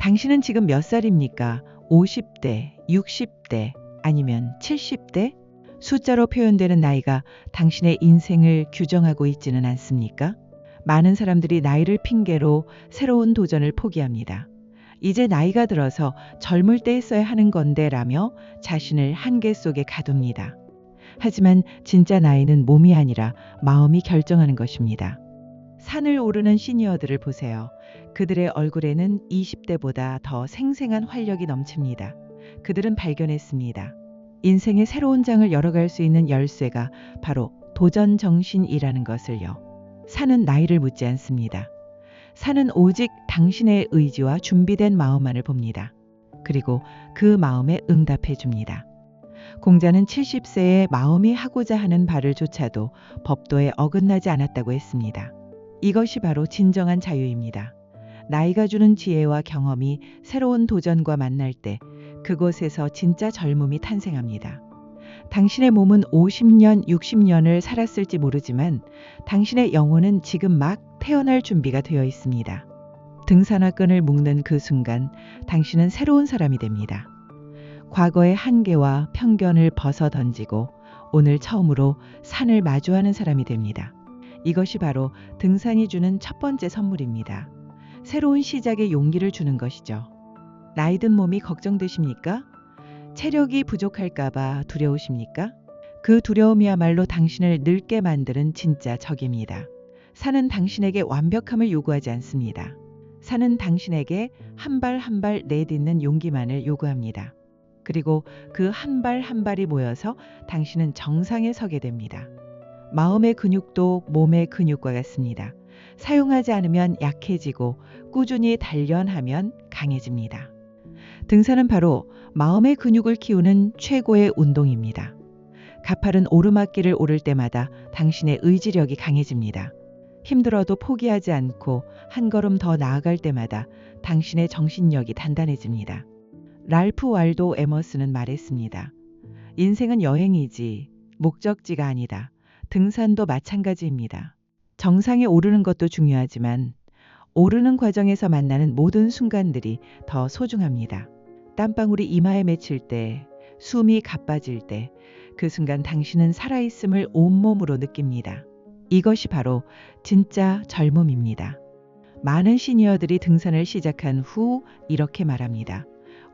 당신은 지금 몇 살입니까? 50대, 60대, 아니면 70대? 숫자로 표현되는 나이가 당신의 인생을 규정하고 있지는 않습니까? 많은 사람들이 나이를 핑계로 새로운 도전을 포기합니다. 이제 나이가 들어서 젊을 때 했어야 하는 건데 라며 자신을 한계 속에 가둡니다. 하지만 진짜 나이는 몸이 아니라 마음이 결정하는 것입니다. 산을 오르는 시니어들을 보세요. 그들의 얼굴에는 20대보다 더 생생한 활력이 넘칩니다. 그들은 발견했습니다. 인생의 새로운 장을 열어갈 수 있는 열쇠가 바로 도전 정신이라는 것을요. 산은 나이를 묻지 않습니다. 산은 오직 당신의 의지와 준비된 마음만을 봅니다. 그리고 그 마음에 응답해 줍니다. 공자는 70세에 마음이 하고자 하는 바를 조차도 법도에 어긋나지 않았다고 했습니다. 이것이 바로 진정한 자유입니다. 나이가 주는 지혜와 경험이 새로운 도전과 만날 때 그곳에서 진짜 젊음이 탄생합니다. 당신의 몸은 50년, 60년을 살았을지 모르지만 당신의 영혼은 지금 막 태어날 준비가 되어 있습니다. 등산화 끈을 묶는 그 순간 당신은 새로운 사람이 됩니다. 과거의 한계와 편견을 벗어 던지고 오늘 처음으로 산을 마주하는 사람이 됩니다. 이것이 바로 등산이 주는 첫 번째 선물입니다. 새로운 시작에 용기를 주는 것이죠. 나이 든 몸이 걱정되십니까? 체력이 부족할까봐 두려우십니까? 그 두려움이야말로 당신을 늙게 만드는 진짜 적입니다. 산은 당신에게 완벽함을 요구하지 않습니다. 산은 당신에게 한 발 한 발 내딛는 용기만을 요구합니다. 그리고 그 한 발 한 발이 모여서 당신은 정상에 서게 됩니다. 마음의 근육도 몸의 근육과 같습니다. 사용하지 않으면 약해지고 꾸준히 단련하면 강해집니다. 등산은 바로 마음의 근육을 키우는 최고의 운동입니다. 가파른 오르막길을 오를 때마다 당신의 의지력이 강해집니다. 힘들어도 포기하지 않고 한 걸음 더 나아갈 때마다 당신의 정신력이 단단해집니다. 랄프 waldo 에머슨은 말했습니다. 인생은 여행이지 목적지가 아니다. 등산도 마찬가지입니다. 정상에 오르는 것도 중요하지만 오르는 과정에서 만나는 모든 순간들이 더 소중합니다. 땀방울이 이마에 맺힐 때, 숨이 가빠질 때, 그 순간 당신은 살아있음을 온몸으로 느낍니다. 이것이 바로 진짜 젊음입니다. 많은 시니어들이 등산을 시작한 후 이렇게 말합니다.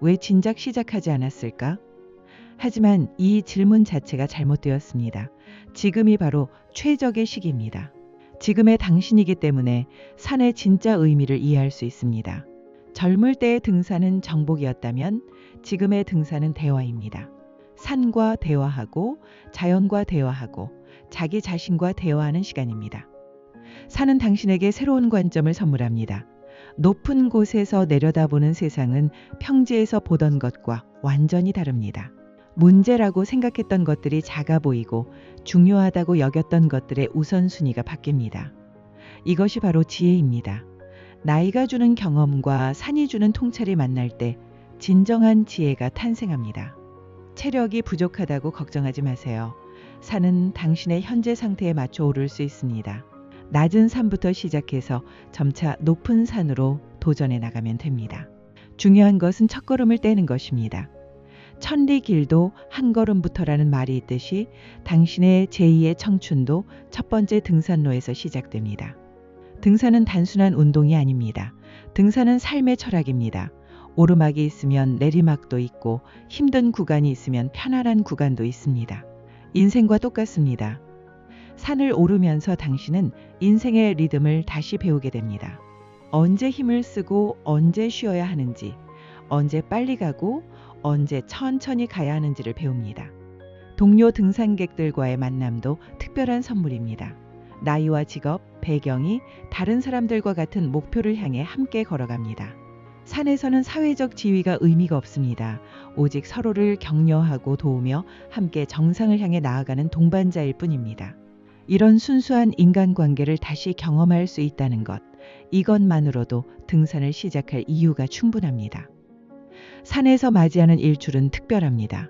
왜 진작 시작하지 않았을까? 하지만 이 질문 자체가 잘못되었습니다. 지금이 바로 최적의 시기입니다. 지금의 당신이기 때문에 산의 진짜 의미를 이해할 수 있습니다. 젊을 때의 등산은 정복이었다면 지금의 등산은 대화입니다. 산과 대화하고 자연과 대화하고 자기 자신과 대화하는 시간입니다. 산은 당신에게 새로운 관점을 선물합니다. 높은 곳에서 내려다보는 세상은 평지에서 보던 것과 완전히 다릅니다. 문제라고 생각했던 것들이 작아 보이고 중요하다고 여겼던 것들의 우선순위가 바뀝니다. 이것이 바로 지혜입니다. 나이가 주는 경험과 산이 주는 통찰이 만날 때 진정한 지혜가 탄생합니다. 체력이 부족하다고 걱정하지 마세요. 산은 당신의 현재 상태에 맞춰 오를 수 있습니다. 낮은 산부터 시작해서 점차 높은 산으로 도전해 나가면 됩니다. 중요한 것은 첫걸음을 떼는 것입니다. 천리 길도 한 걸음부터라는 말이 있듯이 당신의 제2의 청춘도 첫 번째 등산로에서 시작됩니다. 등산은 단순한 운동이 아닙니다. 등산은 삶의 철학입니다. 오르막이 있으면 내리막도 있고 힘든 구간이 있으면 편안한 구간도 있습니다. 인생과 똑같습니다. 산을 오르면서 당신은 인생의 리듬을 다시 배우게 됩니다. 언제 힘을 쓰고 언제 쉬어야 하는지, 언제 빨리 가고 언제 천천히 가야 하는지를 배웁니다. 동료 등산객들과의 만남도 특별한 선물입니다. 나이와 직업, 배경이 다른 사람들과 같은 목표를 향해 함께 걸어갑니다. 산에서는 사회적 지위가 의미가 없습니다. 오직 서로를 격려하고 도우며 함께 정상을 향해 나아가는 동반자일 뿐입니다. 이런 순수한 인간관계를 다시 경험할 수 있다는 것, 이것만으로도 등산을 시작할 이유가 충분합니다. 산에서 맞이하는 일출은 특별합니다.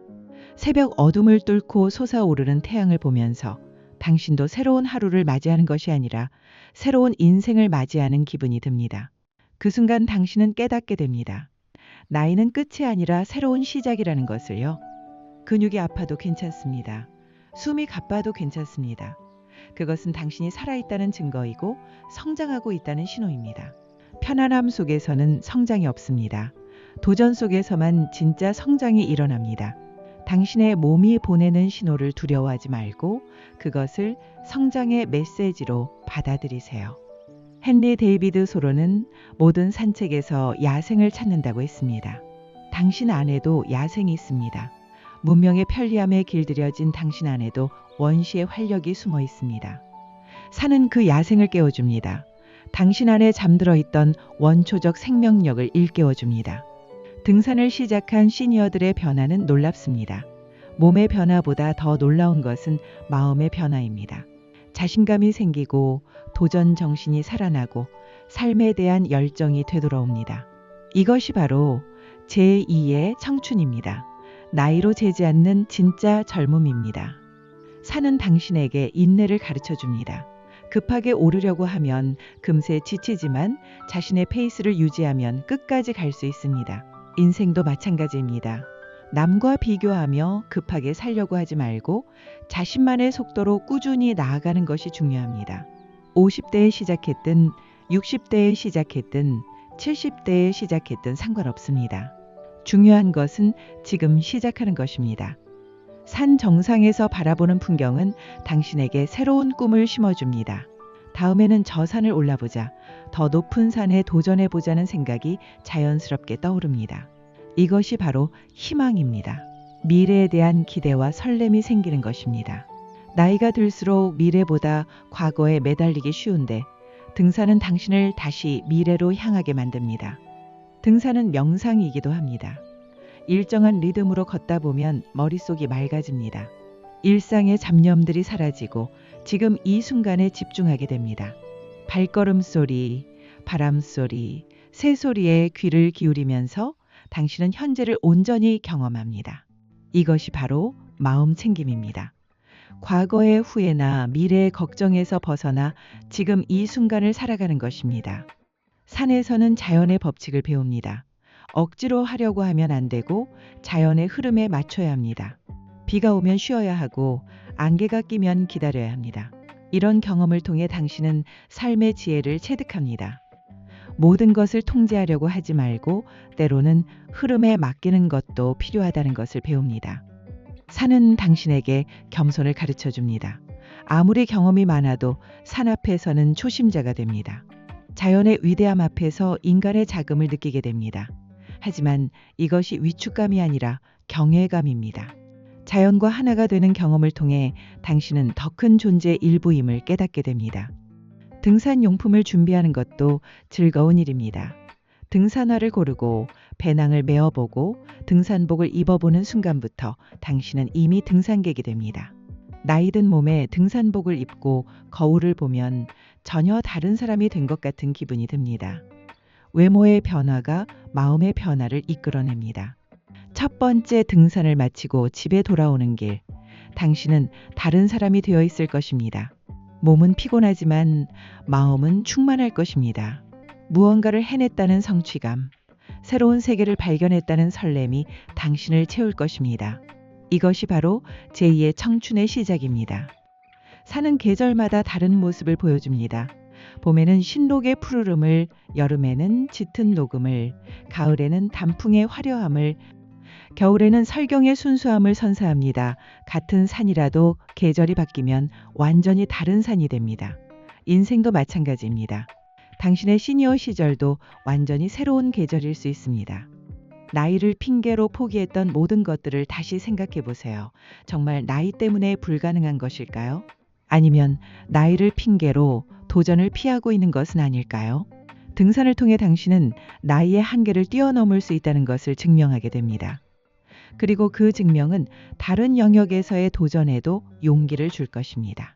새벽 어둠을 뚫고 솟아오르는 태양을 보면서 당신도 새로운 하루를 맞이하는 것이 아니라 새로운 인생을 맞이하는 기분이 듭니다. 그 순간 당신은 깨닫게 됩니다. 나이는 끝이 아니라 새로운 시작이라는 것을요. 근육이 아파도 괜찮습니다. 숨이 가빠도 괜찮습니다. 그것은 당신이 살아있다는 증거이고 성장하고 있다는 신호입니다. 편안함 속에서는 성장이 없습니다. 도전 속에서만 진짜 성장이 일어납니다. 당신의 몸이 보내는 신호를 두려워하지 말고 그것을 성장의 메시지로 받아들이세요. 헨리 데이비드 소로는 모든 산책에서 야생을 찾는다고 했습니다. 당신 안에도 야생이 있습니다. 문명의 편리함에 길들여진 당신 안에도 원시의 활력이 숨어 있습니다. 산은 그 야생을 깨워줍니다. 당신 안에 잠들어 있던 원초적 생명력을 일깨워줍니다. 등산을 시작한 시니어들의 변화는 놀랍습니다. 몸의 변화보다 더 놀라운 것은 마음의 변화입니다. 자신감이 생기고 도전 정신이 살아나고 삶에 대한 열정이 되돌아옵니다. 이것이 바로 제2의 청춘입니다. 나이로 재지 않는 진짜 젊음입니다. 산은 당신에게 인내를 가르쳐 줍니다. 급하게 오르려고 하면 금세 지치지만 자신의 페이스를 유지하면 끝까지 갈 수 있습니다. 인생도 마찬가지입니다. 남과 비교하며 급하게 살려고 하지 말고 자신만의 속도로 꾸준히 나아가는 것이 중요합니다. 50대에 시작했든 60대에 시작했든 70대에 시작했든 상관없습니다. 중요한 것은 지금 시작하는 것입니다. 산 정상에서 바라보는 풍경은 당신에게 새로운 꿈을 심어줍니다. 다음에는 저 산을 올라보자, 더 높은 산에 도전해보자는 생각이 자연스럽게 떠오릅니다. 이것이 바로 희망입니다. 미래에 대한 기대와 설렘이 생기는 것입니다. 나이가 들수록 미래보다 과거에 매달리기 쉬운데 등산은 당신을 다시 미래로 향하게 만듭니다. 등산은 명상이기도 합니다. 일정한 리듬으로 걷다 보면 머릿속이 맑아집니다. 일상의 잡념들이 사라지고 지금 이 순간에 집중하게 됩니다. 발걸음 소리, 바람 소리, 새 소리에 귀를 기울이면서 당신은 현재를 온전히 경험합니다. 이것이 바로 마음 챙김입니다. 과거의 후회나 미래의 걱정에서 벗어나 지금 이 순간을 살아가는 것입니다. 산에서는 자연의 법칙을 배웁니다. 억지로 하려고 하면 안 되고 자연의 흐름에 맞춰야 합니다. 비가 오면 쉬어야 하고 안개가 끼면 기다려야 합니다. 이런 경험을 통해 당신은 삶의 지혜를 체득합니다. 모든 것을 통제하려고 하지 말고 때로는 흐름에 맡기는 것도 필요하다는 것을 배웁니다. 산은 당신에게 겸손을 가르쳐 줍니다. 아무리 경험이 많아도 산 앞에서는 초심자가 됩니다. 자연의 위대함 앞에서 인간의 자금을 느끼게 됩니다. 하지만 이것이 위축감이 아니라 경외감입니다. 자연과 하나가 되는 경험을 통해 당신은 더 큰 존재의 일부임을 깨닫게 됩니다. 등산 용품을 준비하는 것도 즐거운 일입니다. 등산화를 고르고 배낭을 메어보고 등산복을 입어보는 순간부터 당신은 이미 등산객이 됩니다. 나이든 몸에 등산복을 입고 거울을 보면 전혀 다른 사람이 된 것 같은 기분이 듭니다. 외모의 변화가 마음의 변화를 이끌어냅니다. 첫 번째 등산을 마치고 집에 돌아오는 길, 당신은 다른 사람이 되어 있을 것입니다. 몸은 피곤하지만 마음은 충만할 것입니다. 무언가를 해냈다는 성취감, 새로운 세계를 발견했다는 설렘이 당신을 채울 것입니다. 이것이 바로 제2의 청춘의 시작입니다. 산은 계절마다 다른 모습을 보여줍니다. 봄에는 신록의 푸르름을, 여름에는 짙은 녹음을, 가을에는 단풍의 화려함을, 겨울에는 설경의 순수함을 선사합니다. 같은 산이라도 계절이 바뀌면 완전히 다른 산이 됩니다. 인생도 마찬가지입니다. 당신의 시니어 시절도 완전히 새로운 계절일 수 있습니다. 나이를 핑계로 포기했던 모든 것들을 다시 생각해 보세요. 정말 나이 때문에 불가능한 것일까요? 아니면 나이를 핑계로 도전을 피하고 있는 것은 아닐까요? 등산을 통해 당신은 나이의 한계를 뛰어넘을 수 있다는 것을 증명하게 됩니다. 그리고 그 증명은 다른 영역에서의 도전에도 용기를 줄 것입니다.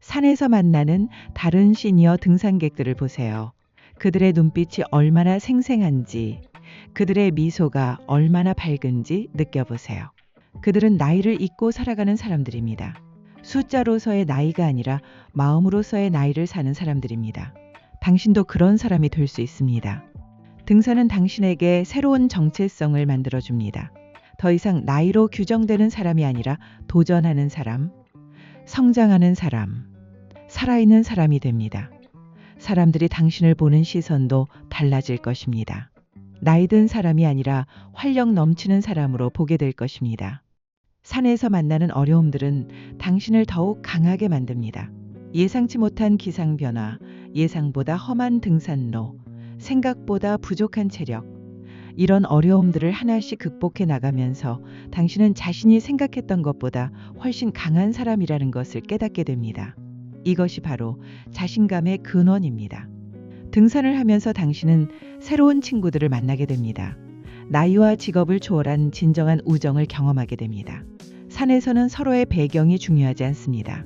산에서 만나는 다른 시니어 등산객들을 보세요. 그들의 눈빛이 얼마나 생생한지, 그들의 미소가 얼마나 밝은지 느껴보세요. 그들은 나이를 잊고 살아가는 사람들입니다. 숫자로서의 나이가 아니라 마음으로서의 나이를 사는 사람들입니다. 당신도 그런 사람이 될 수 있습니다. 등산은 당신에게 새로운 정체성을 만들어줍니다. 더 이상 나이로 규정되는 사람이 아니라 도전하는 사람, 성장하는 사람, 살아있는 사람이 됩니다. 사람들이 당신을 보는 시선도 달라질 것입니다. 나이 든 사람이 아니라 활력 넘치는 사람으로 보게 될 것입니다. 산에서 만나는 어려움들은 당신을 더욱 강하게 만듭니다. 예상치 못한 기상 변화, 예상보다 험한 등산로, 생각보다 부족한 체력, 이런 어려움들을 하나씩 극복해 나가면서 당신은 자신이 생각했던 것보다 훨씬 강한 사람이라는 것을 깨닫게 됩니다. 이것이 바로 자신감의 근원입니다. 등산을 하면서 당신은 새로운 친구들을 만나게 됩니다. 나이와 직업을 초월한 진정한 우정을 경험하게 됩니다. 산에서는 서로의 배경이 중요하지 않습니다.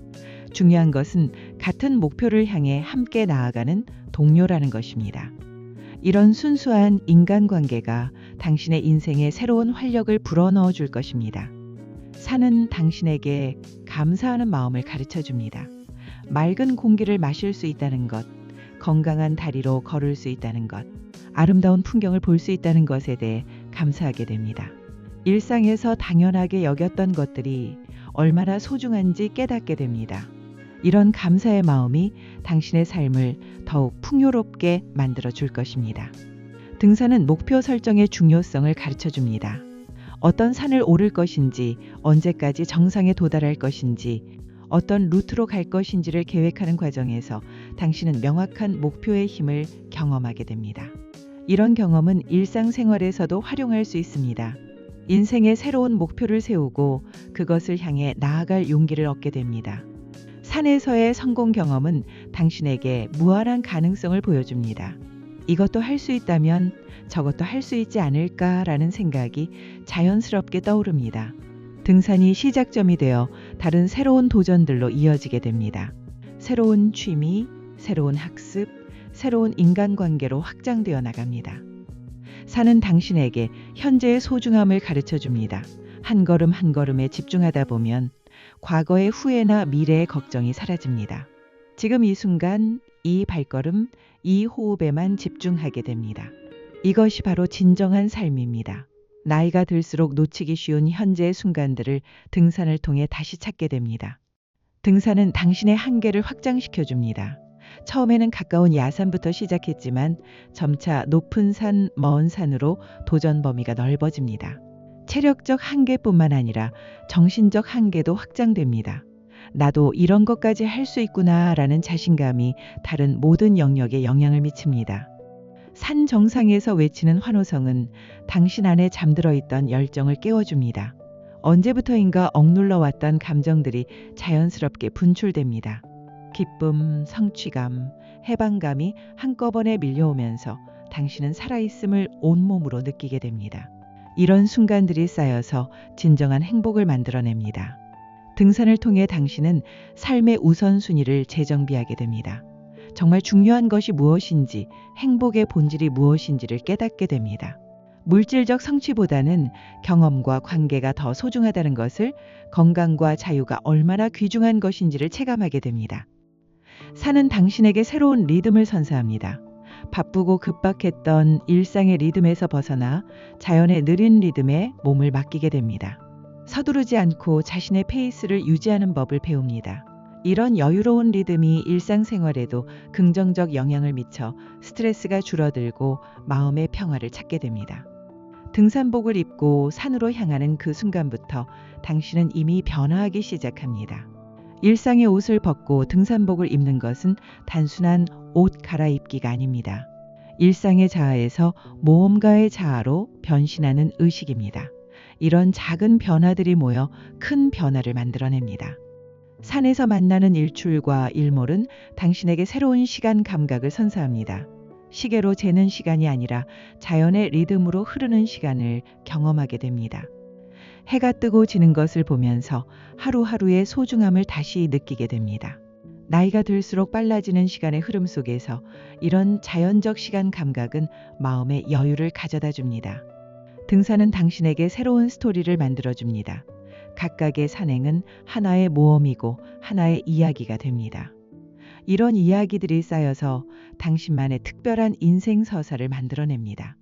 중요한 것은 같은 목표를 향해 함께 나아가는 동료라는 것입니다. 이런 순수한 인간관계가 당신의 인생에 새로운 활력을 불어넣어 줄 것입니다. 산은 당신에게 감사하는 마음을 가르쳐 줍니다. 맑은 공기를 마실 수 있다는 것, 건강한 다리로 걸을 수 있다는 것, 아름다운 풍경을 볼 수 있다는 것에 대해 감사하게 됩니다. 일상에서 당연하게 여겼던 것들이 얼마나 소중한지 깨닫게 됩니다. 이런 감사의 마음이 당신의 삶을 더욱 풍요롭게 만들어 줄 것입니다. 등산은 목표 설정의 중요성을 가르쳐 줍니다. 어떤 산을 오를 것인지, 언제까지 정상에 도달할 것인지, 어떤 루트로 갈 것인지를 계획하는 과정에서 당신은 명확한 목표의 힘을 경험하게 됩니다. 이런 경험은 일상생활에서도 활용할 수 있습니다. 인생의 새로운 목표를 세우고 그것을 향해 나아갈 용기를 얻게 됩니다. 산에서의 성공 경험은 당신에게 무한한 가능성을 보여줍니다. 이것도 할 수 있다면 저것도 할 수 있지 않을까라는 생각이 자연스럽게 떠오릅니다. 등산이 시작점이 되어 다른 새로운 도전들로 이어지게 됩니다. 새로운 취미, 새로운 학습, 새로운 인간관계로 확장되어 나갑니다. 산은 당신에게 현재의 소중함을 가르쳐 줍니다. 한 걸음 한 걸음에 집중하다 보면 과거의 후회나 미래의 걱정이 사라집니다. 지금 이 순간, 이 발걸음, 이 호흡에만 집중하게 됩니다. 이것이 바로 진정한 삶입니다. 나이가 들수록 놓치기 쉬운 현재의 순간들을 등산을 통해 다시 찾게 됩니다. 등산은 당신의 한계를 확장시켜 줍니다. 처음에는 가까운 야산부터 시작했지만 점차 높은 산, 먼 산으로 도전 범위가 넓어집니다. 체력적 한계뿐만 아니라 정신적 한계도 확장됩니다. 나도 이런 것까지 할 수 있구나라는 자신감이 다른 모든 영역에 영향을 미칩니다. 산 정상에서 외치는 환호성은 당신 안에 잠들어 있던 열정을 깨워줍니다. 언제부터인가 억눌러 왔던 감정들이 자연스럽게 분출됩니다. 기쁨, 성취감, 해방감이 한꺼번에 밀려오면서 당신은 살아있음을 온몸으로 느끼게 됩니다. 이런 순간들이 쌓여서 진정한 행복을 만들어냅니다. 등산을 통해 당신은 삶의 우선순위를 재정비하게 됩니다. 정말 중요한 것이 무엇인지, 행복의 본질이 무엇인지를 깨닫게 됩니다. 물질적 성취보다는 경험과 관계가 더 소중하다는 것을, 건강과 자유가 얼마나 귀중한 것인지를 체감하게 됩니다. 산은 당신에게 새로운 리듬을 선사합니다. 바쁘고 급박했던 일상의 리듬에서 벗어나 자연의 느린 리듬에 몸을 맡기게 됩니다. 서두르지 않고 자신의 페이스를 유지하는 법을 배웁니다. 이런 여유로운 리듬이 일상생활에도 긍정적 영향을 미쳐 스트레스가 줄어들고 마음의 평화를 찾게 됩니다. 등산복을 입고 산으로 향하는 그 순간부터 당신은 이미 변화하기 시작합니다. 일상의 옷을 벗고 등산복을 입는 것은 단순한 옷 갈아입기가 아닙니다. 일상의 자아에서 모험가의 자아로 변신하는 의식입니다. 이런 작은 변화들이 모여 큰 변화를 만들어냅니다. 산에서 만나는 일출과 일몰은 당신에게 새로운 시간 감각을 선사합니다. 시계로 재는 시간이 아니라 자연의 리듬으로 흐르는 시간을 경험하게 됩니다. 해가 뜨고 지는 것을 보면서 하루하루의 소중함을 다시 느끼게 됩니다. 나이가 들수록 빨라지는 시간의 흐름 속에서 이런 자연적 시간 감각은 마음의 여유를 가져다 줍니다. 등산은 당신에게 새로운 스토리를 만들어줍니다. 각각의 산행은 하나의 모험이고 하나의 이야기가 됩니다. 이런 이야기들이 쌓여서 당신만의 특별한 인생 서사를 만들어냅니다.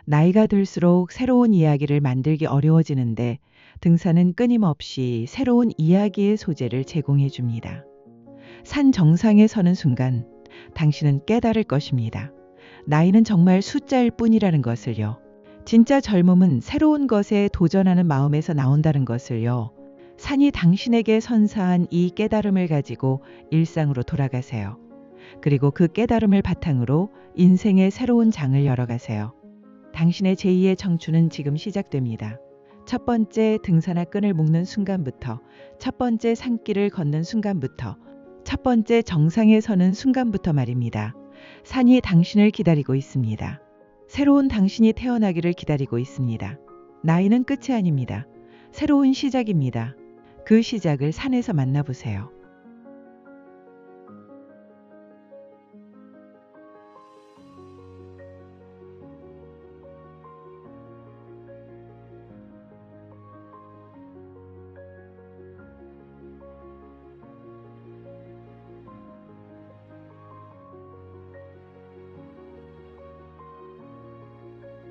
나이가 들수록 새로운 이야기를 만들기 어려워지는데 등산은 끊임없이 새로운 이야기의 소재를 제공해 줍니다. 산 정상에 서는 순간 당신은 깨달을 것입니다. 나이는 정말 숫자일 뿐이라는 것을요. 진짜 젊음은 새로운 것에 도전하는 마음에서 나온다는 것을요. 산이 당신에게 선사한 이 깨달음을 가지고 일상으로 돌아가세요. 그리고 그 깨달음을 바탕으로 인생의 새로운 장을 열어가세요. 당신의 제2의 청춘은 지금 시작됩니다. 첫 번째 등산화 끈을 묶는 순간부터, 첫 번째 산길을 걷는 순간부터, 첫 번째 정상에 서는 순간부터 말입니다. 산이 당신을 기다리고 있습니다. 새로운 당신이 태어나기를 기다리고 있습니다. 나이는 끝이 아닙니다. 새로운 시작입니다. 그 시작을 산에서 만나보세요.